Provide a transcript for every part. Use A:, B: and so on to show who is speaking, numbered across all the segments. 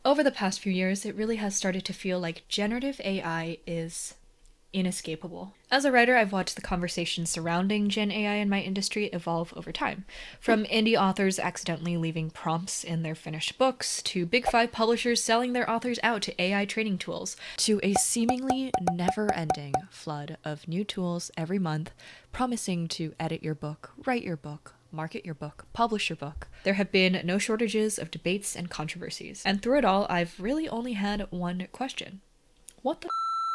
A: Over the past few years, it really has started to feel like generative AI is inescapable. As a writer, I've watched the conversation surrounding Gen AI in my industry evolve over time. From indie authors accidentally leaving prompts in their finished books, to big five publishers selling their authors out to AI training tools, to a seemingly never-ending flood of new tools every month promising to edit your book, write your book, market your book, publish your book. There have been no shortages of debates and controversies. And through it all, I've really only had one question. What the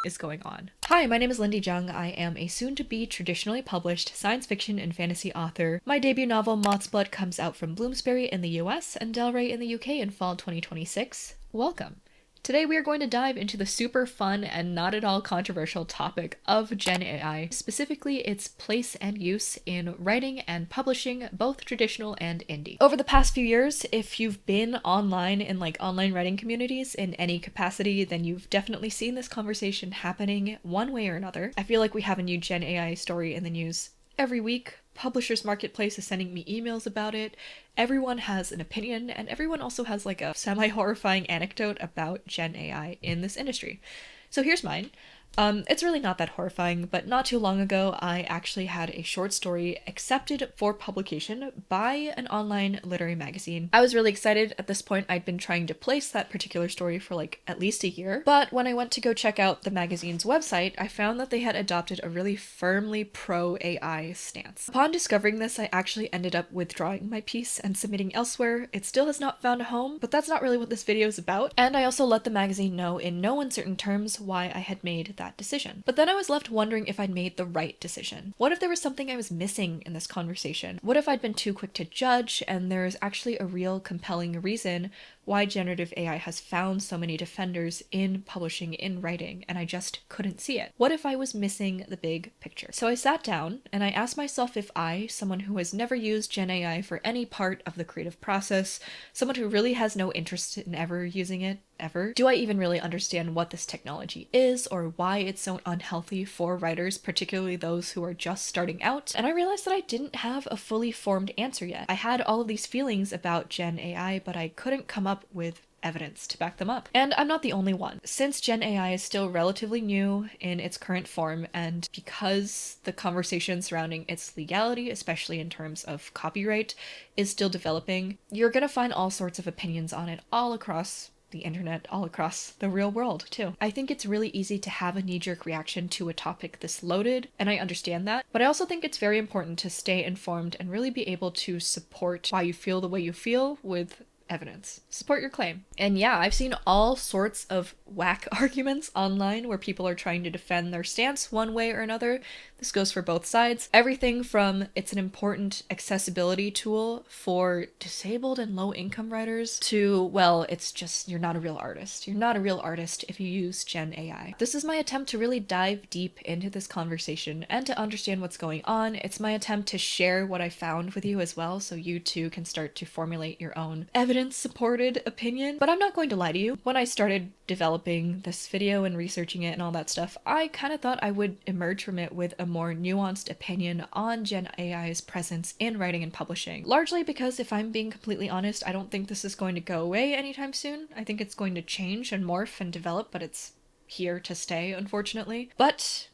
A: is going on? Hi, my name is Lindy Jung. I am a soon-to-be traditionally published science fiction and fantasy author. My debut novel, MOTHSBLOOD, comes out from Bloomsbury in the US and Rey in the UK in fall 2026. Welcome. Today we are going to dive into the super fun and not at all controversial topic of Gen AI, specifically its place and use in writing and publishing, both traditional and indie. Over the past few years, if you've been online in online writing communities in any capacity, then you've definitely seen this conversation happening one way or another. I feel like we have a new Gen AI story in the news every week. Publishers Marketplace is sending me emails about it. Everyone has an opinion, and everyone also has a semi-horrifying anecdote about Gen AI in this industry. So here's mine. It's really not that horrifying, but not too long ago, I actually had a short story accepted for publication by an online literary magazine. I was really excited. At this point, I'd been trying to place that particular story for at least a year, but when I went to go check out the magazine's website, I found that they had adopted a really firmly pro-AI stance. Upon discovering this, I actually ended up withdrawing my piece and submitting elsewhere. It still has not found a home, but that's not really what this video is about, and I also let the magazine know in no uncertain terms why I had made that decision. But then I was left wondering if I'd made the right decision. What if there was something I was missing in this conversation? What if I'd been too quick to judge and there's actually a real compelling reason why generative AI has found so many defenders in publishing, in writing, and I just couldn't see it? What if I was missing the big picture? So I sat down and I asked myself if I, someone who has never used Gen AI for any part of the creative process, someone who really has no interest in ever using it, ever, do I even really understand what this technology is or why it's so unhealthy for writers, particularly those who are just starting out? And I realized that I didn't have a fully formed answer yet. I had all of these feelings about Gen AI, but I couldn't come up with evidence to back them up. And I'm not the only one. Since Gen AI is still relatively new in its current form, and because the conversation surrounding its legality, especially in terms of copyright, is still developing, you're gonna find all sorts of opinions on it all across the internet, all across the real world too. I think it's really easy to have a knee-jerk reaction to a topic this loaded, and I understand that, but I also think it's very important to stay informed and really be able to support why you feel the way you feel with evidence. Support your claim. And yeah, I've seen all sorts of whack arguments online where people are trying to defend their stance one way or another. This goes for both sides. Everything from it's an important accessibility tool for disabled and low-income writers to, well, it's just you're not a real artist. You're not a real artist if you use Gen AI. This is my attempt to really dive deep into this conversation and to understand what's going on. It's my attempt to share what I found with you as well, so you too can start to formulate your own evidence-supported opinion. But I'm not going to lie to you. When I started developing this video and researching it and all that stuff, I kind of thought I would emerge from it with a more nuanced opinion on Gen AI's presence in writing and publishing. Largely because, if I'm being completely honest, I don't think this is going to go away anytime soon. I think it's going to change and morph and develop, but it's here to stay, unfortunately. But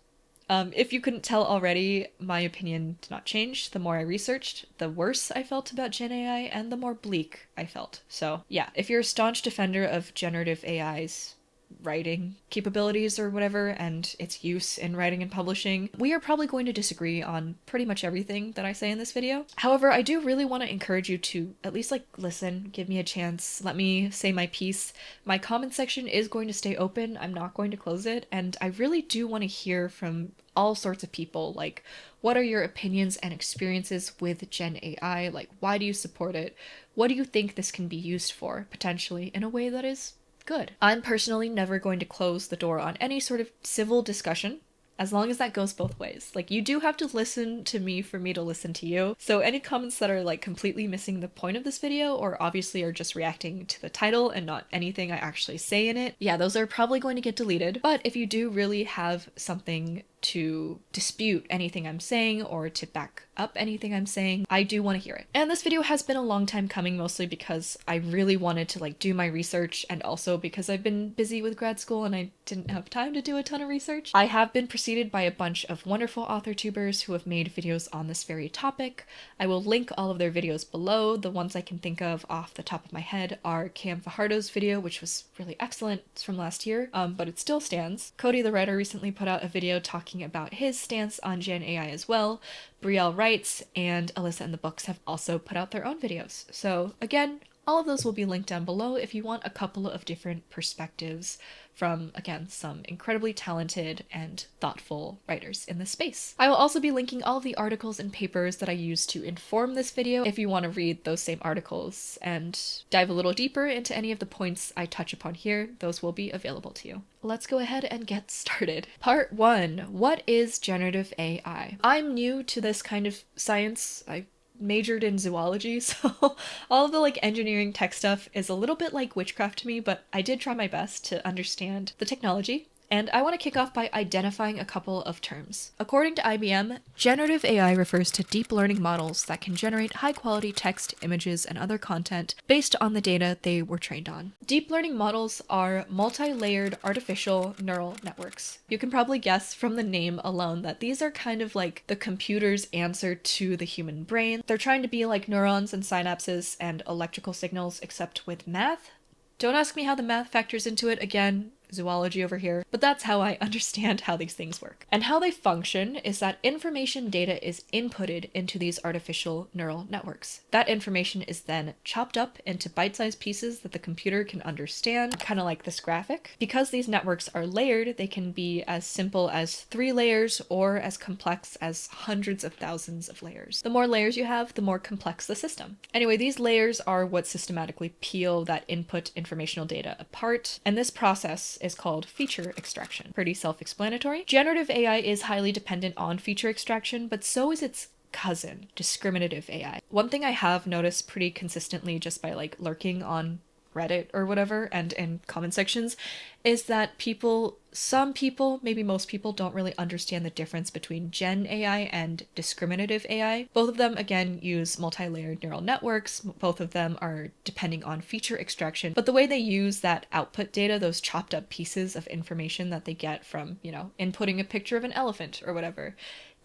A: if you couldn't tell already, my opinion did not change. The more I researched, the worse I felt about Gen AI and the more bleak I felt. So yeah, if you're a staunch defender of generative AI's writing capabilities or whatever and its use in writing and publishing, we are probably going to disagree on pretty much everything that I say in this video. However, I do really want to encourage you to at least listen, give me a chance, let me say my piece. My comment section is going to stay open. I'm not going to close it, and I really do want to hear from all sorts of people. What are your opinions and experiences with Gen AI? Why do you support it? What do you think this can be used for, potentially, in a way that is good? I'm personally never going to close the door on any sort of civil discussion, as long as that goes both ways. You do have to listen to me for me to listen to you. So any comments that are completely missing the point of this video, or obviously are just reacting to the title and not anything I actually say in it, yeah, those are probably going to get deleted. But if you do really have something to dispute anything I'm saying or to back up anything I'm saying. I do want to hear it. And this video has been a long time coming, mostly because I really wanted to do my research, and also because I've been busy with grad school and I didn't have time to do a ton of research. I have been preceded by a bunch of wonderful author tubers who have made videos on this very topic. I will link all of their videos below. The ones I can think of off the top of my head are Cam Fajardo's video, which was really excellent. It's from last year, but it still stands. Cody the writer recently put out a video talking about his stance on Gen AI as well. Brielle Wrights and Alyssa and the Books have also put out their own videos. So again, all of those will be linked down below if you want a couple of different perspectives from, again, some incredibly talented and thoughtful writers in this space. I will also be linking all of the articles and papers that I used to inform this video if you want to read those same articles and dive a little deeper into any of the points I touch upon here. Those will be available to you. Let's go ahead and get started. Part 1. What is generative AI? I'm new to this kind of science. I majored in zoology, so all of the engineering tech stuff is a little bit like witchcraft to me, but I did try my best to understand the technology. And I want to kick off by identifying a couple of terms. According to IBM, generative AI refers to deep learning models that can generate high-quality text, images, and other content based on the data they were trained on. Deep learning models are multi-layered artificial neural networks. You can probably guess from the name alone that these are kind of like the computer's answer to the human brain. They're trying to be like neurons and synapses and electrical signals, except with math. Don't ask me how the math factors into it. Again, zoology over here, but that's how I understand how these things work. And how they function is that information data is inputted into these artificial neural networks. That information is then chopped up into bite-sized pieces that the computer can understand, kind of like this graphic. Because these networks are layered, they can be as simple as 3 layers or as complex as hundreds of thousands of layers. The more layers you have, the more complex the system. Anyway, these layers are what systematically peel that input informational data apart, and this process is called feature extraction. Pretty self-explanatory. Generative AI is highly dependent on feature extraction, but so is its cousin, discriminative AI. One thing I have noticed pretty consistently just by lurking on Reddit or whatever and in comment sections is that some people, maybe most people, don't really understand the difference between Gen AI and discriminative AI. Both of them, again, use multi-layered neural networks. Both of them are depending on feature extraction, but the way they use that output data, those chopped up pieces of information that they get from, inputting a picture of an elephant or whatever,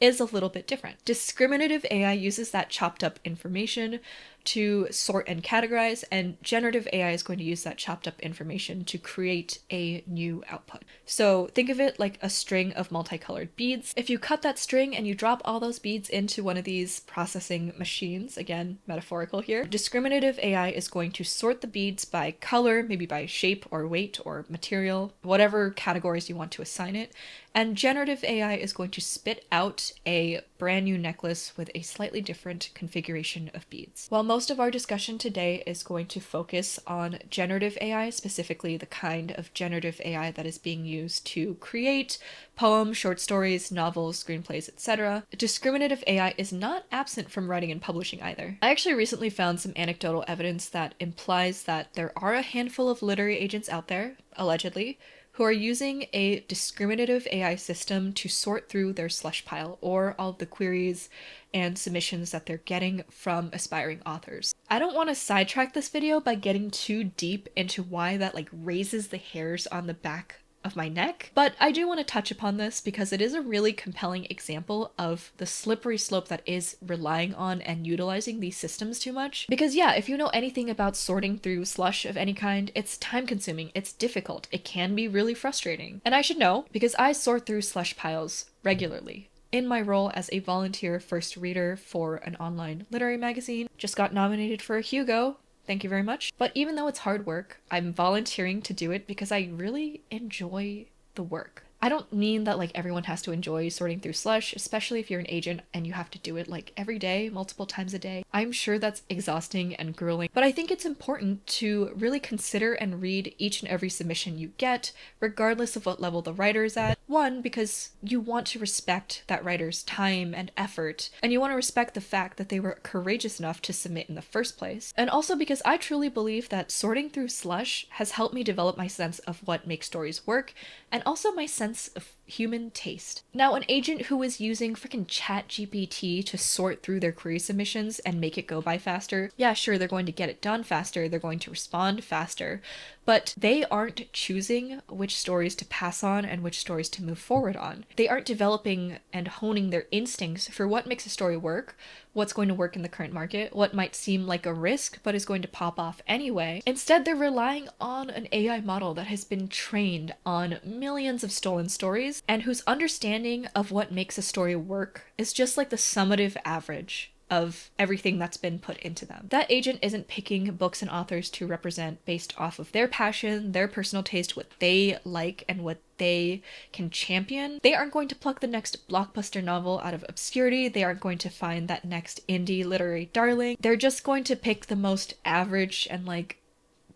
A: is a little bit different. Discriminative AI uses that chopped up information to sort and categorize, and generative AI is going to use that chopped up information to create a new output. So think of it like a string of multicolored beads. If you cut that string and you drop all those beads into one of these processing machines, again, metaphorical here, discriminative AI is going to sort the beads by color, maybe by shape or weight or material, whatever categories you want to assign it. And generative AI is going to spit out a brand new necklace with a slightly different configuration of beads. While most of our discussion today is going to focus on generative AI, specifically the kind of generative AI that is being used to create poems, short stories, novels, screenplays, etc., discriminative AI is not absent from writing and publishing either. I actually recently found some anecdotal evidence that implies that there are a handful of literary agents out there, allegedly, who are using a discriminative AI system to sort through their slush pile or all of the queries and submissions that they're getting from aspiring authors. I don't want to sidetrack this video by getting too deep into why that raises the hairs on the back of my neck, but I do want to touch upon this because it is a really compelling example of the slippery slope that is relying on and utilizing these systems too much. Because yeah, if you know anything about sorting through slush of any kind, it's time consuming, it's difficult, it can be really frustrating. And I should know because I sort through slush piles regularly. In my role as a volunteer first reader for an online literary magazine, just got nominated for a Hugo. Thank you very much. But even though it's hard work, I'm volunteering to do it because I really enjoy the work. I don't mean that everyone has to enjoy sorting through slush, especially if you're an agent and you have to do it every day, multiple times a day. I'm sure that's exhausting and grueling, but I think it's important to really consider and read each and every submission you get, regardless of what level the writer is at. One, because you want to respect that writer's time and effort, and you want to respect the fact that they were courageous enough to submit in the first place. And also because I truly believe that sorting through slush has helped me develop my sense of what makes stories work, and also my sense of human taste. Now, an agent who is using freaking ChatGPT to sort through their query submissions and make it go by faster, yeah, sure, they're going to get it done faster, they're going to respond faster, but they aren't choosing which stories to pass on and which stories to move forward on. They aren't developing and honing their instincts for what makes a story work, what's going to work in the current market, what might seem like a risk but is going to pop off anyway. Instead, they're relying on an AI model that has been trained on millions of stolen stories and whose understanding of what makes a story work is just like the summative average of everything that's been put into them. That agent isn't picking books and authors to represent based off of their passion, their personal taste, what they like and what they can champion. They aren't going to pluck the next blockbuster novel out of obscurity. They aren't going to find that next indie literary darling. They're just going to pick the most average and like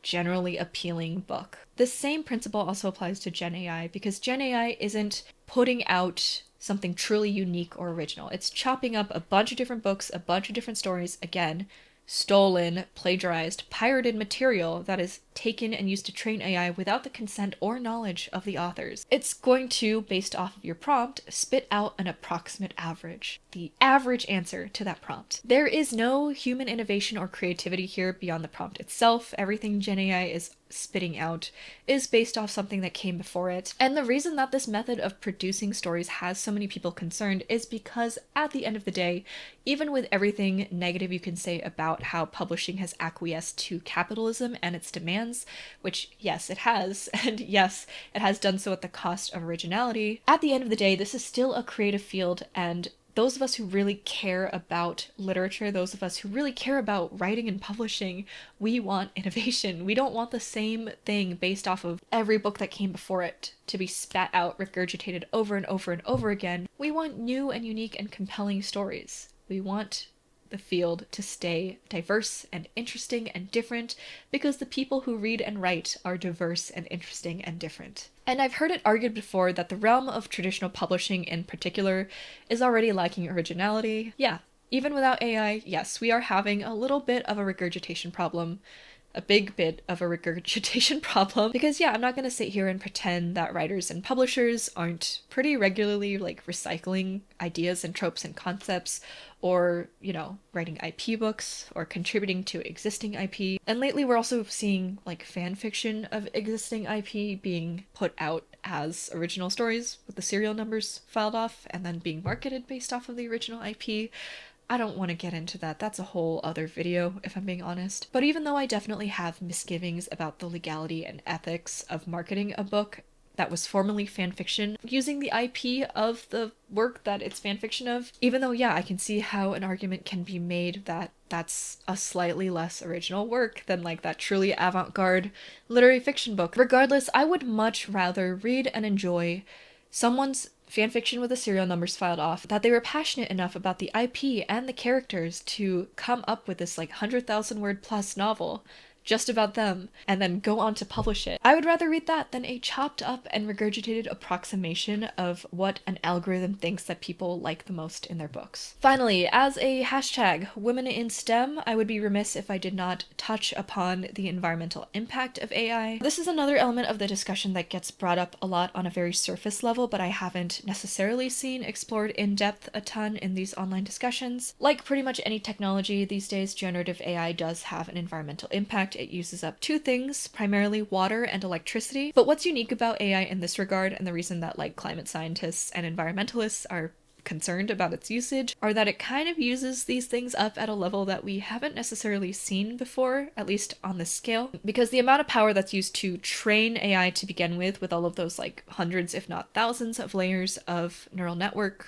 A: generally appealing book. The same principle also applies to Gen AI because Gen AI isn't putting out something truly unique or original. It's chopping up a bunch of different books, a bunch of different stories, again, stolen, plagiarized, pirated material that is taken and used to train AI without the consent or knowledge of the authors. It's going to, based off of your prompt, spit out an approximate average, the average answer to that prompt. There is no human innovation or creativity here beyond the prompt itself. Everything Gen AI is spitting out is based off something that came before it. And the reason that this method of producing stories has so many people concerned is because at the end of the day, even with everything negative you can say about how publishing has acquiesced to capitalism and its demands, which yes, it has, and yes, it has done so at the cost of originality, at the end of the day, this is still a creative field, and those of us who really care about literature, those of us who really care about writing and publishing, we want innovation. We don't want the same thing based off of every book that came before it to be spat out, regurgitated over and over and over again. We want new and unique and compelling stories. We want the field to stay diverse and interesting and different because the people who read and write are diverse and interesting and different. And I've heard it argued before that the realm of traditional publishing in particular is already lacking originality. Yeah, even without AI, yes, we are having a little bit of a regurgitation problem. A big bit of a regurgitation problem because yeah, I'm not going to sit here and pretend that writers and publishers aren't pretty regularly like recycling ideas and tropes and concepts or, you know, writing IP books or contributing to existing IP. And lately we're also seeing like fan fiction of existing IP being put out as original stories with the serial numbers filed off and then being marketed based off of the original IP. I don't want to get into that. That's a whole other video, if I'm being honest. But even though I definitely have misgivings about the legality and ethics of marketing a book that was formerly fanfiction using the IP of the work that it's fanfiction of, even though, yeah, I can see how an argument can be made that that's a slightly less original work than like that truly avant-garde literary fiction book. Regardless, I would much rather read and enjoy someone's fanfiction with the serial numbers filed off, that they were passionate enough about the IP and the characters to come up with this like 100,000 word plus novel just about them and then go on to publish it. I would rather read that than a chopped up and regurgitated approximation of what an algorithm thinks that people like the most in their books. Finally, as a hashtag women in STEM, I would be remiss if I did not touch upon the environmental impact of AI. This is another element of the discussion that gets brought up a lot on a very surface level, but I haven't necessarily seen explored in depth a ton in these online discussions. Like pretty much any technology these days, generative AI does have an environmental impact. It uses up two things, primarily water and electricity. But what's unique about AI in this regard, and the reason that like climate scientists and environmentalists are concerned about its usage, are that it kind of uses these things up at a level that we haven't necessarily seen before, at least on this scale. Because the amount of power that's used to train AI to begin with all of those like hundreds if not thousands of layers of neural network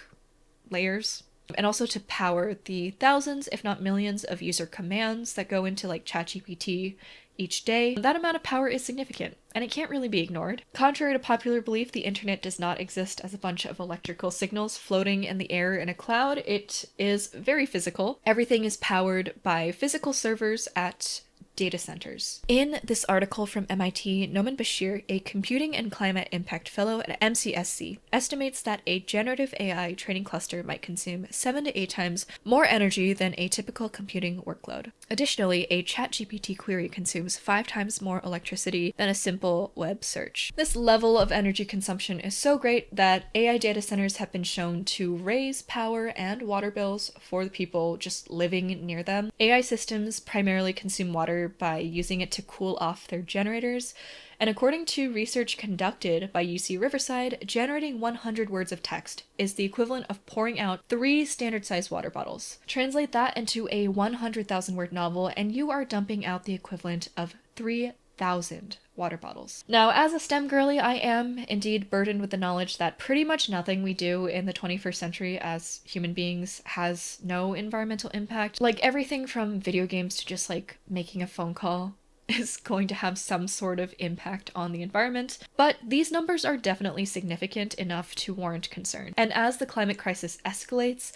A: layers, and also to power the thousands, if not millions, of user commands that go into like ChatGPT each day, that amount of power is significant, and it can't really be ignored. Contrary to popular belief, the internet does not exist as a bunch of electrical signals floating in the air in a cloud. It is very physical. Everything is powered by physical servers at data centers. In this article from MIT, Noman Bashir, a computing and climate impact fellow at MCSC, estimates that a generative AI training cluster might consume 7 to 8 times more energy than a typical computing workload. Additionally, a ChatGPT query consumes 5 times more electricity than a simple web search. This level of energy consumption is so great that AI data centers have been shown to raise power and water bills for the people just living near them. AI systems primarily consume water by using it to cool off their generators, and according to research conducted by UC Riverside, generating 100 words of text is the equivalent of pouring out 3 standard-sized water bottles. Translate that into a 100,000-word novel, and you are dumping out the equivalent of 3,000 water bottles. Now, as a STEM girly, I am indeed burdened with the knowledge that pretty much nothing we do in the 21st century as human beings has no environmental impact. Like, everything from video games to just like making a phone call is going to have some sort of impact on the environment, but these numbers are definitely significant enough to warrant concern. And as the climate crisis escalates,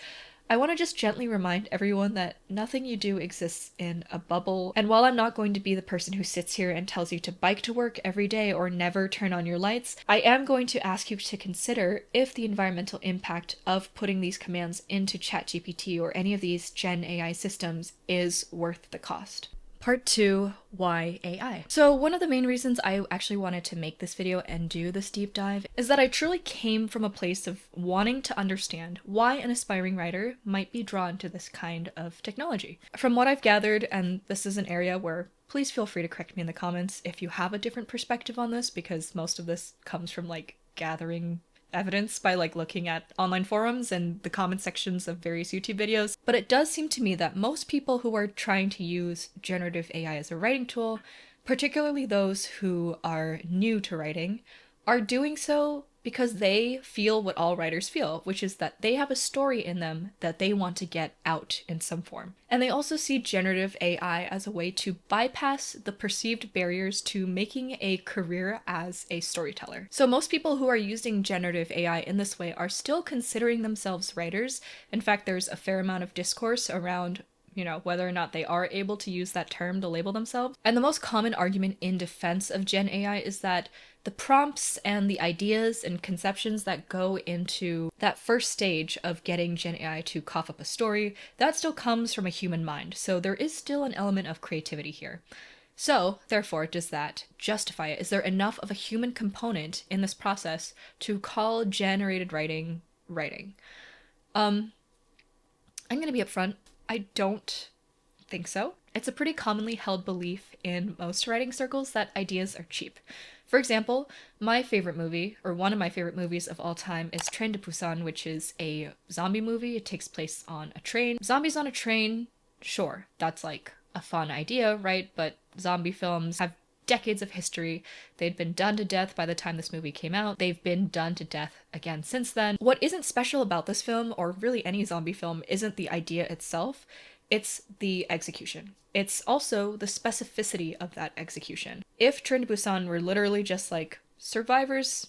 A: I want to just gently remind everyone that nothing you do exists in a bubble, and while I'm not going to be the person who sits here and tells you to bike to work every day or never turn on your lights, I am going to ask you to consider if the environmental impact of putting these commands into ChatGPT or any of these Gen AI systems is worth the cost. Part 2, why AI? So one of the main reasons I actually wanted to make this video and do this deep dive is that I truly came from a place of wanting to understand why an aspiring writer might be drawn to this kind of technology. From what I've gathered, and this is an area where please feel free to correct me in the comments if you have a different perspective on this, because most of this comes from like gathering evidence by like looking at online forums and the comment sections of various YouTube videos. But it does seem to me that most people who are trying to use generative AI as a writing tool, particularly those who are new to writing, are doing so because they feel what all writers feel, which is that they have a story in them that they want to get out in some form. And they also see generative AI as a way to bypass the perceived barriers to making a career as a storyteller. So most people who are using generative AI in this way are still considering themselves writers. In fact, there's a fair amount of discourse around whether or not they are able to use that term to label themselves. And the most common argument in defense of Gen AI is that the prompts and the ideas and conceptions that go into that first stage of getting Gen AI to cough up a story, that still comes from a human mind. So there is still an element of creativity here. So, therefore, does that justify it? Is there enough of a human component in this process to call generated writing? I'm going to be upfront. I don't think so. It's a pretty commonly held belief in most writing circles that ideas are cheap. For example, my favorite movie, or one of my favorite movies of all time, is Train to Busan, which is a zombie movie. It takes place on a train. Zombies on a train, sure, that's like a fun idea, right? But zombie films have decades of history. They'd been done to death by the time this movie came out. They've been done to death again since then. What isn't special about this film, or really any zombie film, isn't the idea itself, it's the execution. It's also the specificity of that execution. If Train to Busan were literally just like survivors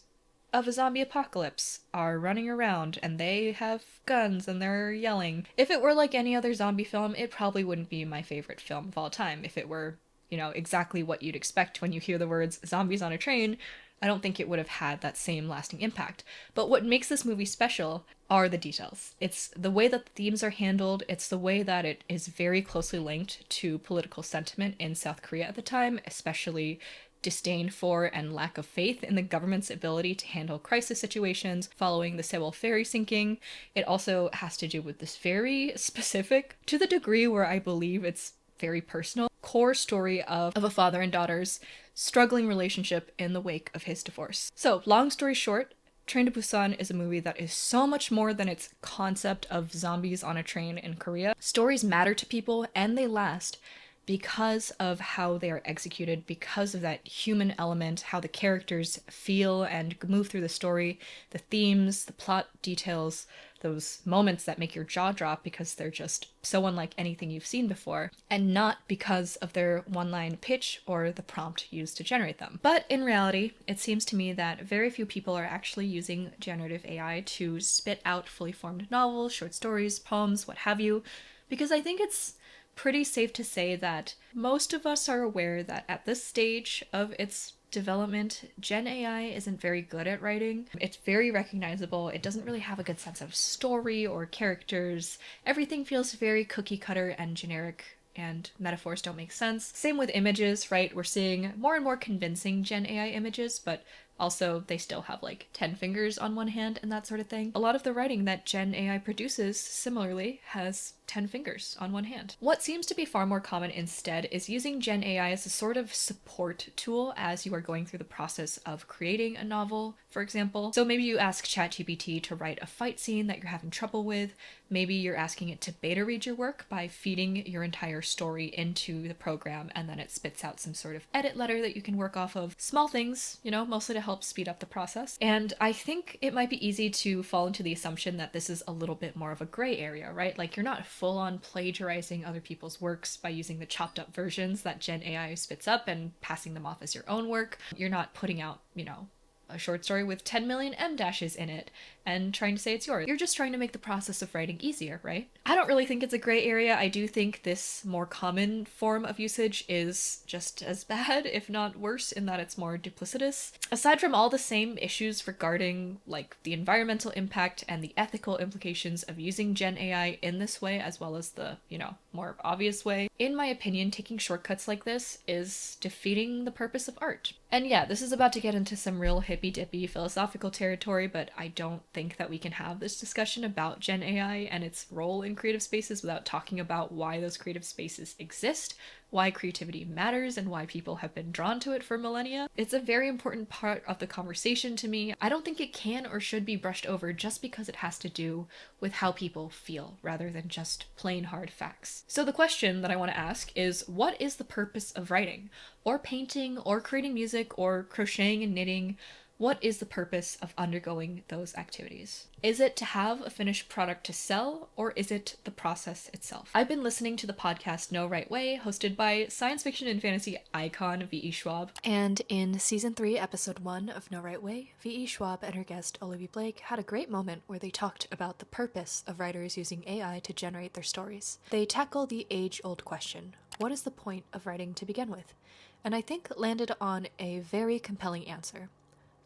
A: of a zombie apocalypse are running around and they have guns and they're yelling, if it were like any other zombie film, it probably wouldn't be my favorite film of all time. If it were exactly what you'd expect when you hear the words zombies on a train, I don't think it would have had that same lasting impact. But what makes this movie special are the details. It's the way that the themes are handled. It's the way that it is very closely linked to political sentiment in South Korea at the time, especially disdain for and lack of faith in the government's ability to handle crisis situations following the Sewol ferry sinking. It also has to do with this very specific, to the degree where I believe it's very personal, core story of a father and daughter's struggling relationship in the wake of his divorce. So, long story short, Train to Busan is a movie that is so much more than its concept of zombies on a train in Korea. Stories matter to people and they last because of how they are executed, because of that human element, how the characters feel and move through the story, the themes, the plot details, those moments that make your jaw drop because they're just so unlike anything you've seen before, and not because of their one-line pitch or the prompt used to generate them. But in reality, it seems to me that very few people are actually using generative AI to spit out fully formed novels, short stories, poems, what have you, because I think it's pretty safe to say that most of us are aware that at this stage of its development, Gen AI isn't very good at writing. It's very recognizable. It doesn't really have a good sense of story or characters. Everything feels very cookie cutter and generic, and metaphors don't make sense. Same with images, right? We're seeing more and more convincing Gen AI images, but also they still have like 10 fingers on one hand and that sort of thing. A lot of the writing that Gen AI produces similarly has 10 fingers on one hand. What seems to be far more common instead is using Gen AI as a sort of support tool as you are going through the process of creating a novel, for example. So maybe you ask ChatGPT to write a fight scene that you're having trouble with. Maybe you're asking it to beta read your work by feeding your entire story into the program, and then it spits out some sort of edit letter that you can work off of. Small things, you know, mostly to help speed up the process. And I think it might be easy to fall into the assumption that this is a little bit more of a gray area, right? Like, you're not full on plagiarizing other people's works by using the chopped up versions that Gen AI spits up and passing them off as your own work. You're not putting out, you know, a short story with 10 million M dashes in it and trying to say it's yours. You're just trying to make the process of writing easier, right? I don't really think it's a gray area. I do think this more common form of usage is just as bad, if not worse, in that it's more duplicitous. Aside from all the same issues regarding like the environmental impact and the ethical implications of using Gen AI in this way, as well as the, you know, more obvious way, in my opinion, taking shortcuts like this is defeating the purpose of art. And yeah, this is about to get into some real hippy-dippy philosophical territory, but I don't think that we can have this discussion about Gen AI and its role in creative spaces without talking about why those creative spaces exist, why creativity matters, and why people have been drawn to it for millennia. It's a very important part of the conversation to me. I don't think it can or should be brushed over just because it has to do with how people feel, rather than just plain hard facts. So the question that I want to ask is, what is the purpose of writing, or painting, or creating music, or crocheting and knitting? What is the purpose of undergoing those activities? Is it to have a finished product to sell, or is it the process itself? I've been listening to the podcast No Right Way, hosted by science fiction and fantasy icon V.E. Schwab. And in season 3, episode 1 of No Right Way, V.E. Schwab and her guest Olivia Blake had a great moment where they talked about the purpose of writers using AI to generate their stories. They tackle the age-old question, what is the point of writing to begin with? And I think landed on a very compelling answer.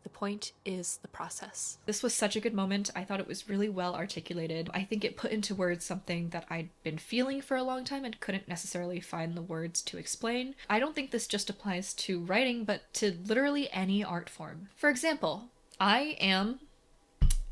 A: The point is the process. This was such a good moment. I thought it was really well articulated. I think it put into words something that I'd been feeling for a long time and couldn't necessarily find the words to explain. I don't think this just applies to writing, but to literally any art form. For example, I am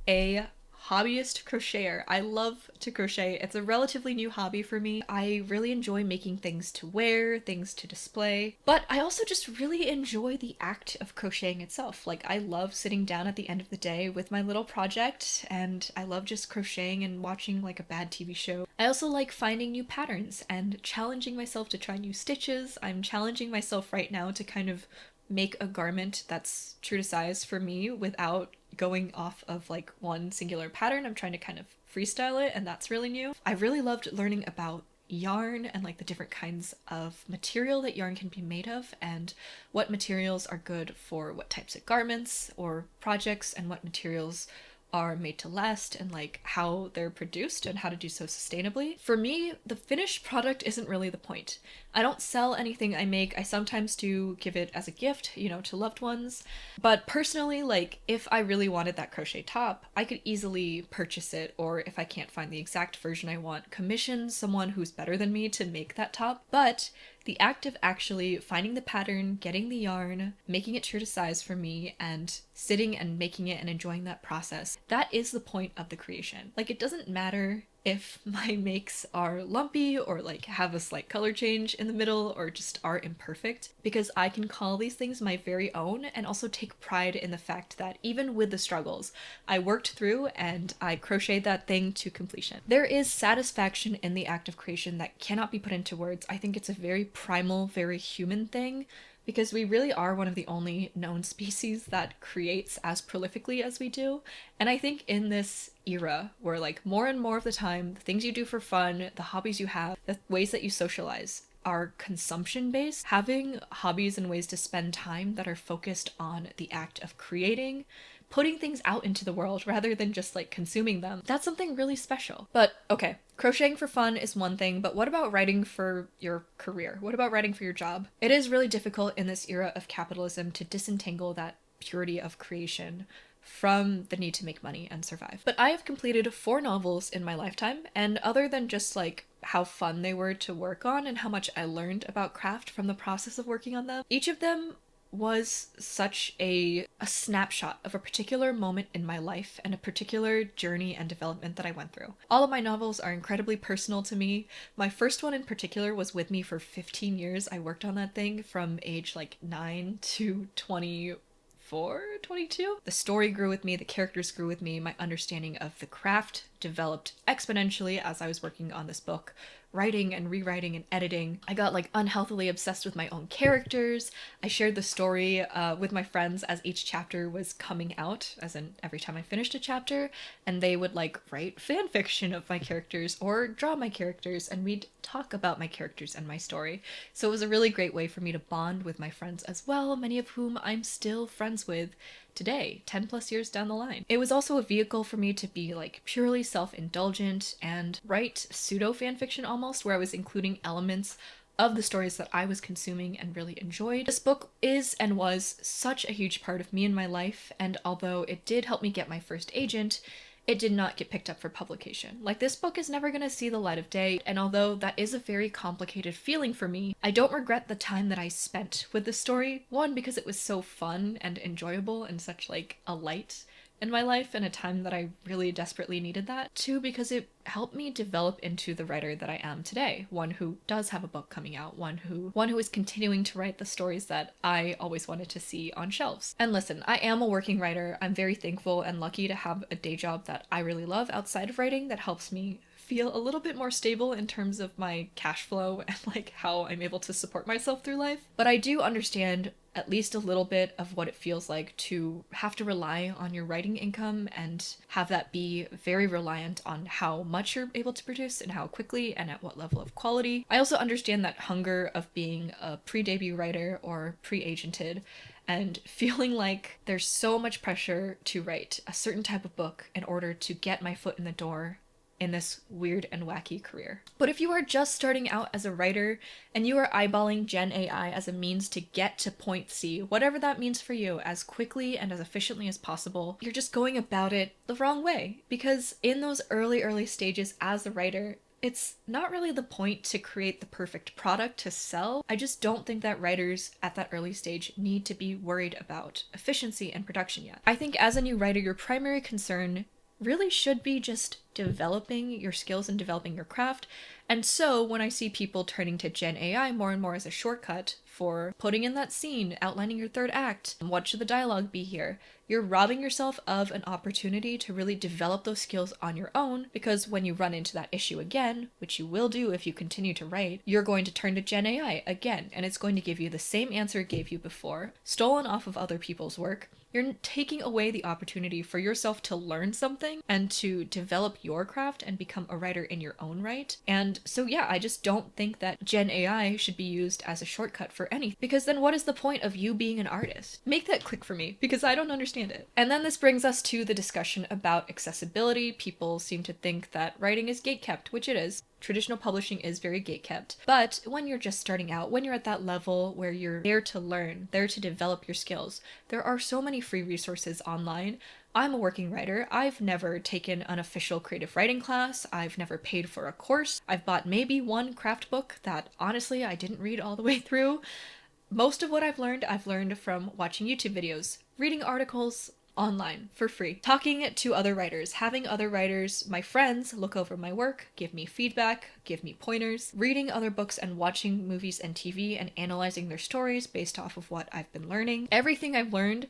A: a hobbyist crocheter. I love to crochet. It's a relatively new hobby for me. I really enjoy making things to wear, things to display, but I also just really enjoy the act of crocheting itself. Like, I love sitting down at the end of the day with my little project, and I love just crocheting and watching like a bad TV show. I also like finding new patterns and challenging myself to try new stitches. I'm challenging myself right now to kind of make a garment that's true to size for me without going off of like one singular pattern. I'm trying to kind of freestyle it, and that's really new. I really loved learning about yarn and like the different kinds of material that yarn can be made of, and what materials are good for what types of garments or projects, and what materials are made to last, and like how they're produced and how to do so sustainably. For me, the finished product isn't really the point. I don't sell anything I make. I sometimes do give it as a gift, you know, to loved ones. But personally, like, if I really wanted that crochet top, I could easily purchase it, or if I can't find the exact version I want, commission someone who's better than me to make that top. But the act of actually finding the pattern, getting the yarn, making it true to size for me, and sitting and making it and enjoying that process, that is the point of the creation. Like, it doesn't matter if my makes are lumpy or like have a slight color change in the middle or just are imperfect, because I can call these things my very own and also take pride in the fact that even with the struggles, I worked through and I crocheted that thing to completion. There is satisfaction in the act of creation that cannot be put into words. I think it's a very primal, very human thing, because we really are one of the only known species that creates as prolifically as we do. And I think in this era where like more and more of the time, the things you do for fun, the hobbies you have, the ways that you socialize are consumption based, having hobbies and ways to spend time that are focused on the act of creating, putting things out into the world rather than just like consuming them, that's something really special. But okay, crocheting for fun is one thing, but what about writing for your career? What about writing for your job? It is really difficult in this era of capitalism to disentangle that purity of creation from the need to make money and survive. But I have completed 4 novels in my lifetime, and other than just like how fun they were to work on and how much I learned about craft from the process of working on them, each of them was such a snapshot of a particular moment in my life and a particular journey and development that I went through. All of my novels are incredibly personal to me. My first one in particular was with me for 15 years. I worked on that thing from age like 9 to 24, 22. The story grew with me, the characters grew with me, my understanding of the craft developed exponentially as I was working on this book, writing and rewriting and editing. I got like unhealthily obsessed with my own characters. I shared the story with my friends as each chapter was coming out, as in every time I finished a chapter, and they would like write fan fiction of my characters or draw my characters, and we'd talk about my characters and my story. So it was a really great way for me to bond with my friends as well, many of whom I'm still friends with today, 10 plus years down the line. It was also a vehicle for me to be like purely self-indulgent and write pseudo fanfiction almost, where I was including elements of the stories that I was consuming and really enjoyed. This book is and was such a huge part of me in my life, and although it did help me get my first agent, it did not get picked up for publication. Like, this book is never gonna see the light of day, and although that is a very complicated feeling for me, I don't regret the time that I spent with the story. One, because it was so fun and enjoyable and such like a light in my life and a time that I really desperately needed that. 2, because it helped me develop into the writer that I am today. One who does have a book coming out, one who is continuing to write the stories that I always wanted to see on shelves. And listen, I am a working writer. I'm very thankful and lucky to have a day job that I really love outside of writing that helps me feel a little bit more stable in terms of my cash flow and like how I'm able to support myself through life. But I do understand at least a little bit of what it feels like to have to rely on your writing income and have that be very reliant on how much you're able to produce and how quickly and at what level of quality. I also understand that hunger of being a pre-debut writer or pre-agented and feeling like there's so much pressure to write a certain type of book in order to get my foot in the door in this weird and wacky career. But if you are just starting out as a writer and you are eyeballing Gen AI as a means to get to point C, whatever that means for you, as quickly and as efficiently as possible, you're just going about it the wrong way. Because in those early stages as a writer, it's not really the point to create the perfect product to sell. I just don't think that writers at that early stage need to be worried about efficiency and production yet. I think as a new writer, your primary concern really should be just developing your skills and developing your craft. And so when I see people turning to Gen AI more and more as a shortcut for putting in that scene, outlining your third act, what should the dialogue be here, you're robbing yourself of an opportunity to really develop those skills on your own, because when you run into that issue again, which you will do if you continue to write, you're going to turn to Gen AI again, and it's going to give you the same answer it gave you before, stolen off of other people's work. You're taking away the opportunity for yourself to learn something and to develop your craft and become a writer in your own right. And so yeah, I just don't think that Gen AI should be used as a shortcut for anything, because then what is the point of you being an artist? Make that click for me, because I don't understand it. And then this brings us to the discussion about accessibility. People seem to think that writing is gatekept, which it is. Traditional publishing is very gatekept. But when you're just starting out, when you're at that level where you're there to learn, there to develop your skills, there are so many free resources online. I'm a working writer. I've never taken an official creative writing class. I've never paid for a course. I've bought maybe one craft book that honestly I didn't read all the way through. Most of what I've learned from watching YouTube videos, reading articles online for free, talking to other writers, having other writers, my friends, look over my work, give me feedback, give me pointers, reading other books and watching movies and TV and analyzing their stories based off of what I've been learning. Everything I've learned,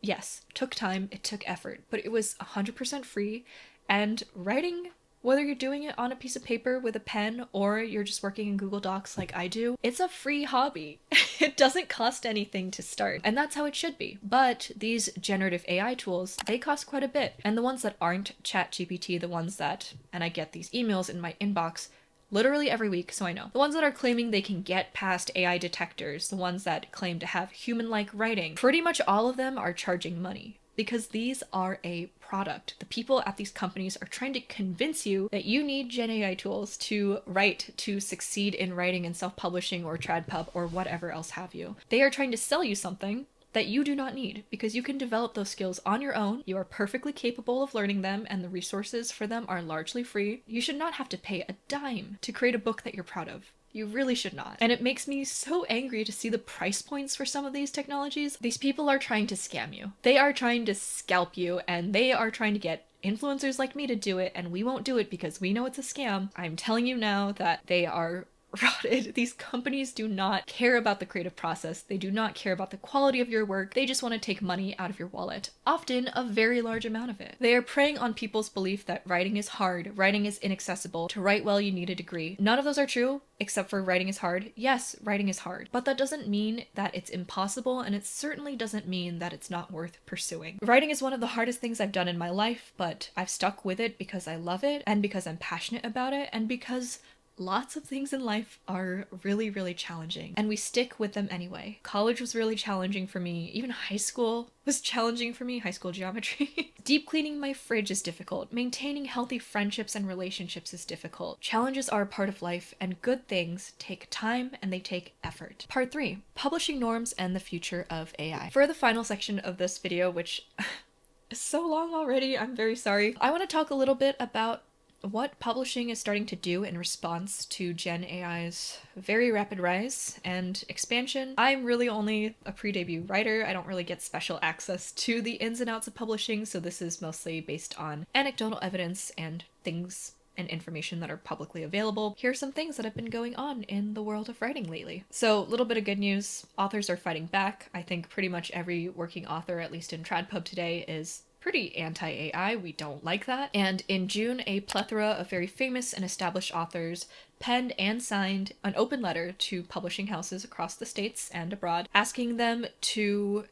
A: yes, took time, it took effort, but it was 100% free. And writing, whether you're doing it on a piece of paper with a pen or you're just working in Google Docs like I do, it's a free hobby. It doesn't cost anything to start, and that's how it should be. But these generative AI tools, they cost quite a bit. And the ones that aren't ChatGPT, the ones that, and I get these emails in my inbox literally every week, so I know. The ones that are claiming they can get past AI detectors, the ones that claim to have human-like writing, pretty much all of them are charging money. Because these are a product. The people at these companies are trying to convince you that you need Gen AI tools to write, to succeed in writing and self-publishing or TradPub or whatever else have you. They are trying to sell you something that you do not need, because you can develop those skills on your own. You are perfectly capable of learning them, and the resources for them are largely free. You should not have to pay a dime to create a book that you're proud of. You really should not. And it makes me so angry to see the price points for some of these technologies. These people are trying to scam you. They are trying to scalp you, and they are trying to get influencers like me to do it, and we won't do it because we know it's a scam. I'm telling you now that they are rotted. These companies do not care about the creative process. They do not care about the quality of your work. They just want to take money out of your wallet, often a very large amount of it. They are preying on people's belief that writing is hard, writing is inaccessible. To write well, you need a degree. None of those are true, except for writing is hard. Yes, writing is hard, but that doesn't mean that it's impossible, and it certainly doesn't mean that it's not worth pursuing. Writing is one of the hardest things I've done in my life, but I've stuck with it because I love it, and because I'm passionate about it, and because lots of things in life are really, really challenging, and we stick with them anyway. College was really challenging for me. Even high school was challenging for me, high school geometry. Deep cleaning my fridge is difficult. Maintaining healthy friendships and relationships is difficult. Challenges are a part of life, and good things take time and they take effort. Part 3, publishing norms and the future of AI. For the final section of this video, which is so long already, I'm very sorry. I want to talk a little bit about what publishing is starting to do in response to Gen AI's very rapid rise and expansion. I'm really only a pre-debut writer. I don't really get special access to the ins and outs of publishing, so this is mostly based on anecdotal evidence and things and information that are publicly available. Here are some things that have been going on in the world of writing lately. So, a little bit of good news. Authors are fighting back. I think pretty much every working author, at least in TradPub today, is pretty anti-AI. We don't like that. And in June, a plethora of very famous and established authors penned and signed an open letter to publishing houses across the states and abroad, asking them to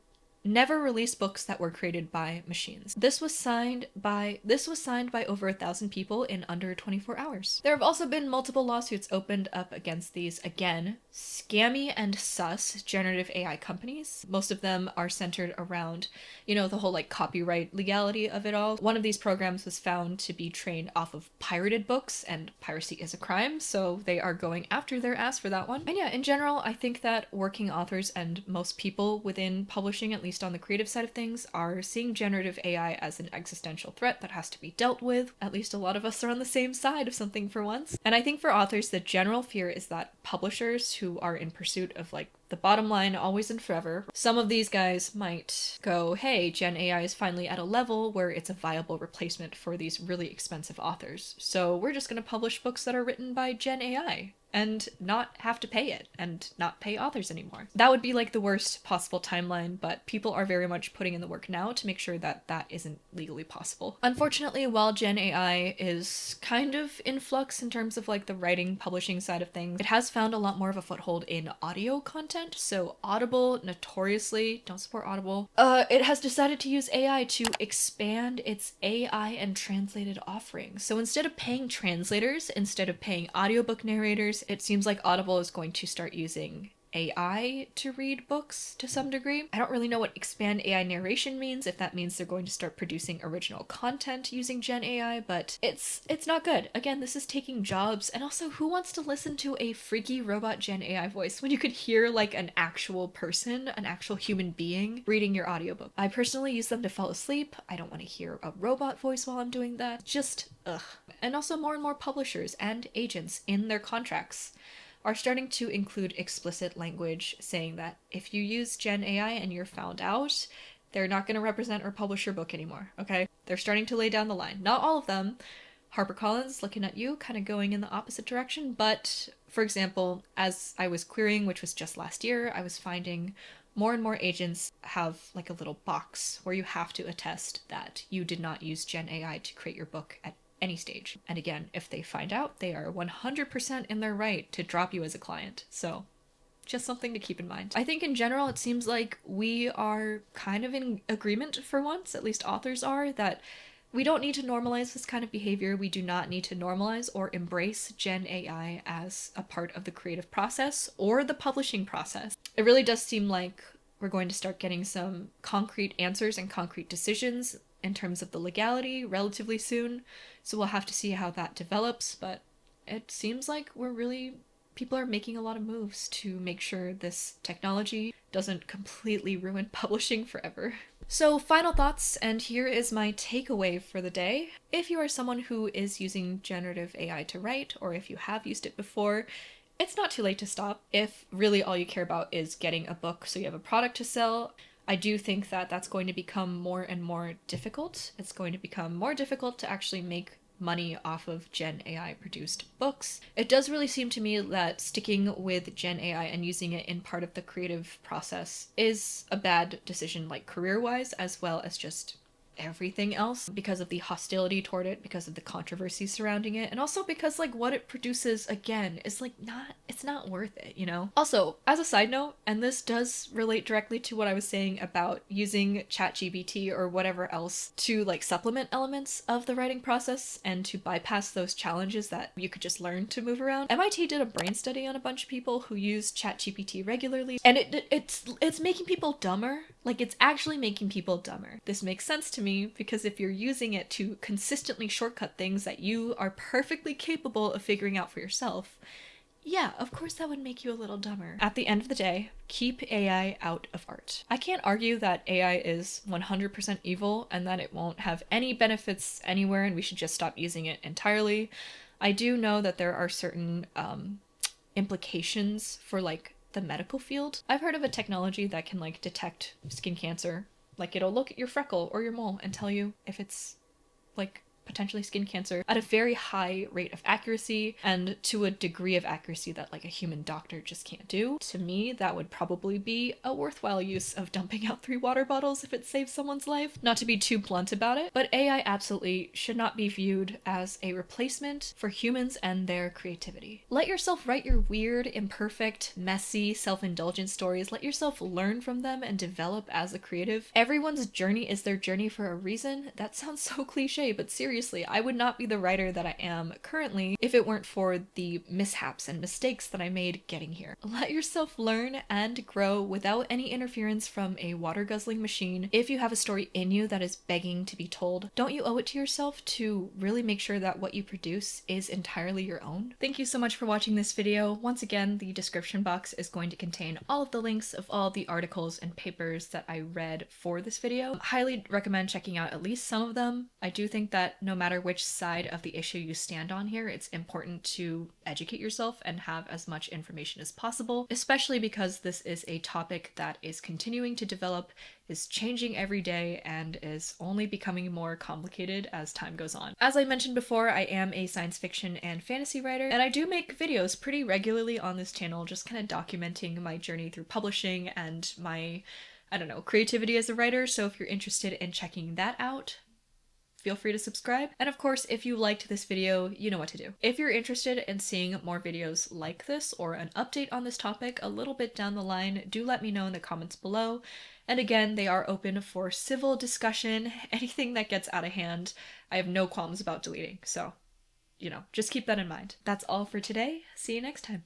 A: never release books that were created by machines. This was signed by over 1,000 people in under 24 hours. There have also been multiple lawsuits opened up against these, again, scammy and sus generative AI companies. Most of them are centered around, you know, the whole like copyright legality of it all. One of these programs was found to be trained off of pirated books, and piracy is a crime, so they are going after their ass for that one. And yeah, in general, I think that working authors and most people within publishing, at least on the creative side of things, are seeing generative AI as an existential threat that has to be dealt with. At least a lot of us are on the same side of something for once. And I think for authors, the general fear is that publishers who are in pursuit of like the bottom line always and forever, some of these guys might go, hey, Gen AI is finally at a level where it's a viable replacement for these really expensive authors, so we're just going to publish books that are written by Gen AI and not have to pay it and not pay authors anymore. That would be like the worst possible timeline, but people are very much putting in the work now to make sure that that isn't legally possible. Unfortunately, while Gen AI is kind of in flux in terms of like the writing publishing side of things, it has found a lot more of a foothold in audio content. So Audible notoriously don't support Audible. It has decided to use AI to expand its AI and translated offerings. So instead of paying translators, instead of paying audiobook narrators, it seems like Audible is going to start using AI to read books to some degree. I don't really know what expand AI narration means, if that means they're going to start producing original content using Gen AI, but it's not good. Again, this is taking jobs, and also who wants to listen to a freaky robot Gen AI voice when you could hear like an actual person, an actual human being reading your audiobook? I personally use them to fall asleep. I don't want to hear a robot voice while I'm doing that. Just ugh. And also more and more publishers and agents in their contracts are starting to include explicit language saying that if you use Gen AI and you're found out, they're not going to represent or publish your book anymore, okay? They're starting to lay down the line. Not all of them. HarperCollins, looking at you, kind of going in the opposite direction, but for example, as I was querying, which was just last year, I was finding more and more agents have like a little box where you have to attest that you did not use Gen AI to create your book at any stage. And again, if they find out, they are 100% in their right to drop you as a client. So just something to keep in mind. I think in general, it seems like we are kind of in agreement for once, at least authors are, that We don't need to normalize this kind of behavior. We do not need to normalize or embrace Gen AI as a part of the creative process or the publishing process. It really does seem like we're going to start getting some concrete answers and concrete decisions in terms of the legality relatively soon. So we'll have to see how that develops, but it seems like people are making a lot of moves to make sure this technology doesn't completely ruin publishing forever. So final thoughts, and here is my takeaway for the day. If you are someone who is using generative AI to write, or if you have used it before, it's not too late to stop. If really all you care about is getting a book so you have a product to sell, I do think that that's going to become more and more difficult. It's going to become more difficult to actually make money off of Gen AI produced books. It does really seem to me that sticking with Gen AI and using it in part of the creative process is a bad decision, like career-wise, as well as just everything else, because of the hostility toward it, because of the controversy surrounding it, and also because like what it produces again is like it's not worth it, you know? Also, as a side note, and this does relate directly to what I was saying about using ChatGPT or whatever else to like supplement elements of the writing process and to bypass those challenges that you could just learn to move around. MIT did a brain study on a bunch of people who use ChatGPT regularly, and it's making people dumber. Like, it's actually making people dumber. This makes sense to me because if you're using it to consistently shortcut things that you are perfectly capable of figuring out for yourself, yeah, of course that would make you a little dumber. At the end of the day, keep AI out of art. I can't argue that AI is 100% evil and that it won't have any benefits anywhere and we should just stop using it entirely. I do know that there are certain implications for like the medical field. I've heard of a technology that can like detect skin cancer. Like it'll look at your freckle or your mole and tell you if it's like potentially skin cancer at a very high rate of accuracy and to a degree of accuracy that like a human doctor just can't do. To me, that would probably be a worthwhile use of dumping out 3 water bottles if it saves someone's life. Not to be too blunt about it, but AI absolutely should not be viewed as a replacement for humans and their creativity. Let yourself write your weird, imperfect, messy, self-indulgent stories. Let yourself learn from them and develop as a creative. Everyone's journey is their journey for a reason. That sounds so cliche, but seriously, I would not be the writer that I am currently if it weren't for the mishaps and mistakes that I made getting here. Let yourself learn and grow without any interference from a water-guzzling machine. If you have a story in you that is begging to be told, don't you owe it to yourself to really make sure that what you produce is entirely your own? Thank you so much for watching this video. Once again, the description box is going to contain all of the links of all the articles and papers that I read for this video. Highly recommend checking out at least some of them. I do think that no matter which side of the issue you stand on here, it's important to educate yourself and have as much information as possible, especially because this is a topic that is continuing to develop, is changing every day, and is only becoming more complicated as time goes on. As I mentioned before, I am a science fiction and fantasy writer, and I do make videos pretty regularly on this channel, just kind of documenting my journey through publishing and my, I don't know, creativity as a writer. So if you're interested in checking that out, feel free to subscribe. And of course, if you liked this video, you know what to do. If you're interested in seeing more videos like this or an update on this topic a little bit down the line, do let me know in the comments below. And again, they are open for civil discussion. Anything that gets out of hand, I have no qualms about deleting. So, you know, just keep that in mind. That's all for today. See you next time.